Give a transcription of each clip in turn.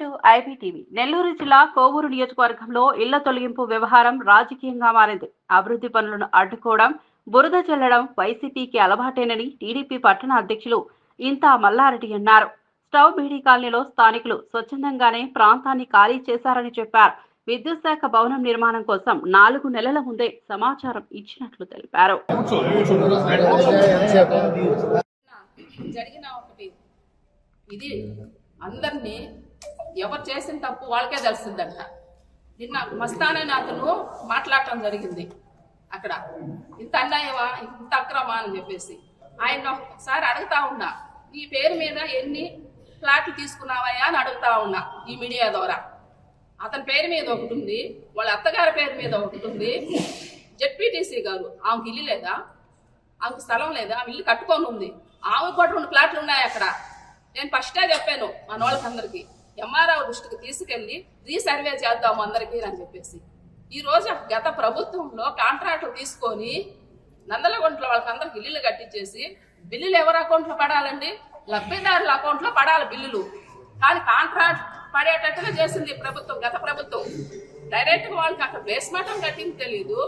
Welcome to IBTV. Nellore జిల్లా కోవూరు నియోజకవర్గంలో ఇళ్ల తొలగింపు వ్యవహారం రాజకీయంగా మారింది. అభివృద్ధి పనులను అడ్డుకోవడం, బురద చల్లడం వైసీపీకి అలవాటేనని టీడీపీ పట్టణ అధ్యక్షులు ఇంతా మల్లారెడ్డి అన్నారు. స్టవ్ బీడీ కాలనీలో స్థానికులు స్వచ్ఛందంగానే ప్రాంతాన్ని ఖాళీ చేశారని చెప్పారు. విద్యుత్ శాఖ భవనం నిర్మాణం కోసం 4 నెలల ముందే సమాచారం ఇచ్చినట్లు తెలిపారు. జరిగిన ఒకటి ఇది అందరినీ ఎవరు చేసిన తప్పు వాళ్ళకే తెలుస్తుందంట. నిన్న మస్తానని అతను మాట్లాడటం జరిగింది. అక్కడ ఇంత అన్యాయమా, ఇంత అక్రమా అని చెప్పేసి ఆయన ఒకసారి అడుగుతా ఉన్నా, ఈ పేరు మీద ఎన్ని ఫ్లాట్లు తీసుకున్నావయ్యా అని అడుగుతా ఉన్నా ఈ మీడియా ద్వారా. అతని పేరు మీద ఒకటి ఉంది, వాళ్ళ అత్తగారి పేరు మీద ఒకటి ఉంది. జెడ్పీటీసీ గారు ఆమెకి ఇల్లు లేదా, ఆమెకు స్థలం లేదా, ఆమె ఇల్లు కట్టుకొని ఉంది. ఆమె కూడా 2 ఫ్లాట్లు ఉన్నాయి అక్కడ. నేను ఫస్టే చెప్పాను మన వాళ్ళకందరికీ, ఎంఆర్ఓ దృష్టికి తీసుకెళ్లి రీసర్వే చేద్దాము అందరికీ అని చెప్పేసి. ఈ రోజు గత ప్రభుత్వంలో కాంట్రాక్టులు తీసుకొని నందలగుంటలో వాళ్ళకందరికి ఇల్లులు కట్టించేసి బిల్లులు ఎవరి అకౌంట్లో పడాలండి? లబ్ధిదారుల అకౌంట్లో పడాలి బిల్లులు. కానీ కాంట్రాక్ట్ పడేటట్టుగా చేసింది ప్రభుత్వం, గత ప్రభుత్వం. డైరెక్ట్గా వాళ్ళకి అక్కడ బేస్మెంట్ కట్టింది తెలియదు,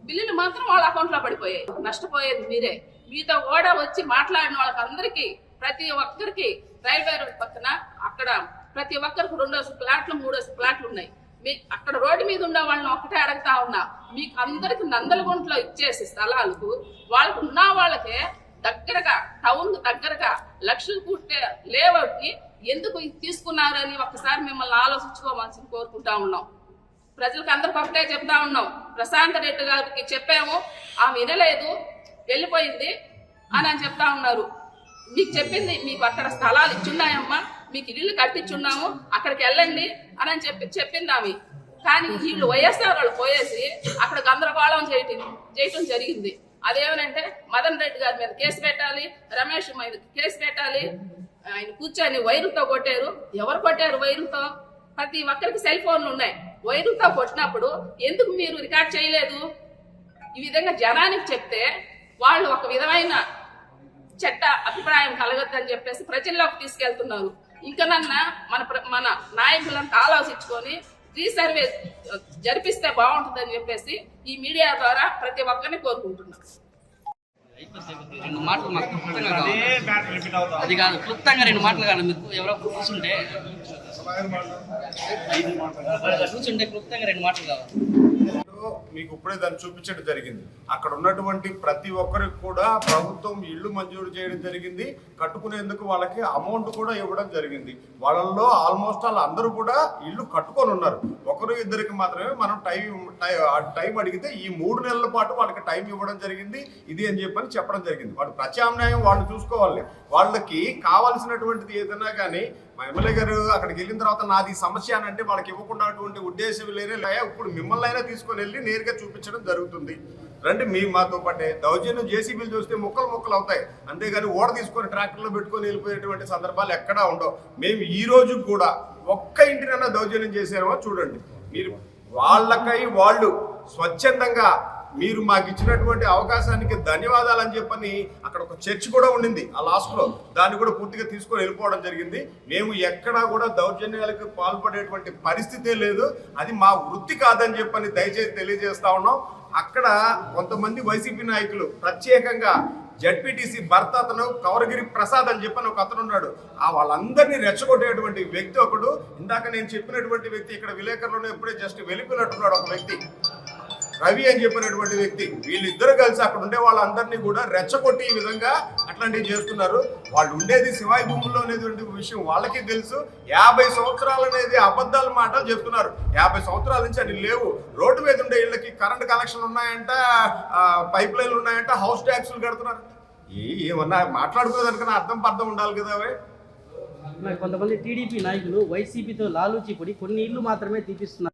బిల్లులు మాత్రం వాళ్ళ అకౌంట్లో పడిపోయాయి. నష్టపోయేది మీరే. మీతో కూడా వచ్చి మాట్లాడిన వాళ్ళకందరికీ, ప్రతి ఒక్కరికి రైల్వే రోడ్ పక్కన అక్కడ ప్రతి ఒక్కరికి 2 ఫ్లాట్లు 3 ఫ్లాట్లు ఉన్నాయి. మీ అక్కడ రోడ్డు మీద ఉన్న వాళ్ళని ఒకటే అడుగుతా ఉన్నా, మీకు అందరికి నందలగుంటలో ఇచ్చేసి స్థలాలకు వాళ్ళకు ఉన్న వాళ్ళకే దగ్గరగా టౌన్ దగ్గరగా లక్షలు కూట్టే లేవకి ఎందుకు తీసుకున్నారని ఒక్కసారి మిమ్మల్ని ఆలోచించుకోవాల్సింది కోరుకుంటా ఉన్నాం. ప్రజలకు అందరికి ఒకటే చెప్తా ఉన్నాం. ప్రశాంత్ రెడ్డి గారికి చెప్పాము, ఆమె వినలేదు, వెళ్ళిపోయింది అని చెప్తా ఉన్నారు. మీకు చెప్పింది, మీకు అక్కడ స్థలాలు ఇచ్చున్నాయమ్మా, మీకు ఇల్లు కట్టించున్నాము, అక్కడికి వెళ్ళండి అని చెప్పింది ఆమె. కానీ వీళ్ళు వైఎస్ఆర్ వాళ్ళు పోయేసి అక్కడ గందరగోళం చేయటం జరిగింది. అదేమనంటే మదన్ రెడ్డి గారి మీద కేసు పెట్టాలి, రమేష్ మీద కేసు పెట్టాలి. ఆయన కూర్చొని వైరుతో కొట్టారు. ఎవరు కొట్టారు వైరుతో? ప్రతి ఒక్కరికి సెల్ ఫోన్లు ఉన్నాయి. వైరుతో కొట్టినప్పుడు ఎందుకు మీరు రికార్డ్ చేయలేదు? ఈ విధంగా జనానికి చెప్తే వాళ్ళు ఒక విధమైన చెడ్డ అభిప్రాయం కలగొద్దని చెప్పేసి ప్రజల్లోకి తీసుకెళ్తున్నారు. ఇంకా మన నాయకులంతా ఆలోచించుకొని రీసర్వే జరిపిస్తే బాగుంటుందని చెప్పేసి ఈ మీడియా ద్వారా ప్రతి ఒక్కరిని కోరుకుంటున్నాం. అది కాదు, క్లుప్తంగా 2 మాటలు కాదు. మీకు ఎవరో కూర్చుంటే క్లుప్తంగా 2 మాటలు కావాలి. మీకు ఇప్పుడే దాన్ని చూపించడం జరిగింది. అక్కడ ఉన్నటువంటి ప్రతి ఒక్కరికి కూడా ప్రభుత్వం ఇళ్లు మంజూరు చేయడం జరిగింది. కట్టుకునేందుకు వాళ్ళకి అమౌంట్ కూడా ఇవ్వడం జరిగింది. వాళ్ళల్లో ఆల్మోస్ట్ అందరూ కూడా ఇల్లు కట్టుకొని ఉన్నారు. 1-2కి మాత్రమే మనం టైం అడిగితే ఈ 3 నెలల పాటు వాళ్ళకి టైం ఇవ్వడం జరిగింది. ఇది అని చెప్పడం జరిగింది. వాళ్ళు ప్రత్యామ్నాయం వాళ్ళు చూసుకోవాలి. వాళ్ళకి కావాల్సినటువంటిది ఏదైనా కానీ మా ఎమ్మెల్యే గారు అక్కడికి వెళ్ళిన తర్వాత నాది సమస్య అని అంటే వాళ్ళకి ఇవ్వకుండా ఉద్దేశం లేనే. ఇప్పుడు మిమ్మల్ని అయినా తీసుకొని వెళ్ళి నేరుగా చూపించడం జరుగుతుంది. రండి మాతో పాటే. దౌర్జన్యం జేసీబీలు చూస్తే ముక్కలు అవుతాయి, అంతేగాని ఓడ తీసుకొని ట్రాక్టర్లో పెట్టుకొని వెళ్ళిపోయేటువంటి సందర్భాలు ఎక్కడా ఉండవు. మేము ఈ రోజు కూడా ఒక్క ఇంటినైనా దౌర్జన్యం చేసామో చూడండి. మీరు వాళ్ళకై వాళ్ళు స్వచ్ఛందంగా మీరు మాకు ఇచ్చినటువంటి అవకాశానికి ధన్యవాదాలు అని చెప్పని అక్కడ ఒక చర్చ్ కూడా ఉండింది ఆ లాస్ట్లో. దాన్ని కూడా పూర్తిగా తీసుకొని వెళ్ళిపోవడం జరిగింది. మేము ఎక్కడా కూడా దౌర్జన్యాలకు పాల్పడేటువంటి పరిస్థితే లేదు. అది మా వృత్తి కాదని చెప్పని దయచేసి తెలియజేస్తా ఉన్నాం. అక్కడ కొంతమంది వైసీపీ నాయకులు ప్రత్యేకంగా జెడ్పీటీసీ భర్త అతను కవరగిరి ప్రసాద్ అని చెప్పని ఒక అతను ఉన్నాడు. వాళ్ళందరినీ రెచ్చగొట్టేటువంటి వ్యక్తి ఒకడు. ఇందాక నేను చెప్పినటువంటి వ్యక్తి ఇక్కడ విలేకరులోనే ఎప్పుడే జస్ట్ వెళ్ళిపోయినట్టున్నాడు ఒక వ్యక్తి, రవి అని చెప్పినటువంటి వ్యక్తి. వీళ్ళిద్దరు కలిసి అక్కడ ఉండే వాళ్ళందరినీ కూడా రెచ్చగొట్టి ఈ విధంగా అట్లాంటివి చేస్తున్నారు. వాళ్ళు ఉండేది శివాయి భూముల్లో అనేటువంటి విషయం వాళ్ళకి తెలుసు. 50 సంవత్సరాలు అనేది అబద్ధాల మాటలు చెప్తున్నారు. 50 సంవత్సరాల నుంచి అది లేవు. రోడ్డు మీద ఉండే ఇళ్ళకి కరెంట్ కనెక్షన్ ఉన్నాయంట, పైప్ లైన్లు ఉన్నాయంట, హౌస్ ట్యాక్సులు కడుతున్నారు. ఏమన్నా మాట్లాడుకోదానికన్నా అర్థం ఉండాలి కదా. కొంతమంది టీడీపీ నాయకులు వైసీపీతో లాలూచి పడి కొన్ని ఇళ్ళు మాత్రమే తీపిస్తున్నారు.